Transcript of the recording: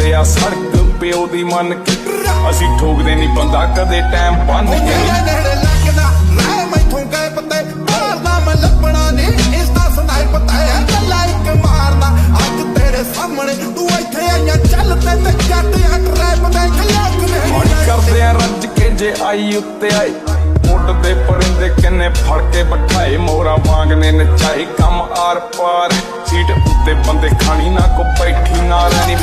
ਉੱਤੇ ਆ ਸੜਕ ਪਿਓ ਦੀ ਮੰਨ ਕੇ ਅਸੀਂ ਠੋਕਦੇ ਨਹੀਂ ਬੰਦਾ ਕਦੇ ਟਾਈਮ ਬੰਨ ਕੇ ਨੇੜੇ ਲੱਗਦਾ ਰਹਿ ਮੈਥੋਂ ਗਏ ਪਤੇ ਮਾਰਦਾ ਮੈਂ ਲੱਭਣਾ ਨਹੀਂ ਇਸ ਦਾ ਸਨਾਈਪ ਤਾਇਆ ਗੱਲਾਂ ਇੱਕ ਮਾਰਦਾ ਅੱਜ ਤੇਰੇ ਸਾਹਮਣੇ ਤੂੰ ਇੱਥੇ ਆਈਆਂ ਚੱਲ ਤੇ ਜੱਟ ਆ ਟਰੈਪ ਦੇ ਖਲਾਕ ਹੁਣ ਕਰਦੇ ਆ ਰੱਜ ਕੇ ਜੇ ਆਈ ਉੱਤੇ ਆਈ ਮੁੱਢ ਦੇ ਪਰਿੰਦੇ ਕਿੰਨੇ ਫੜ ਕੇ ਬਿਠਾਏ ਮੋਰਾ ਵਾਂਗ ਨੇ ਨਚਾਏ ਕੰਮ ਆਰ ਪਾਰ ਸੀਟ ਉੱਤੇ ਬੰਦੇ ਖਾਣੀ ਨਾ ਕੋ ਬੈਠੀ ਨਾ ਰਹਿਣੀ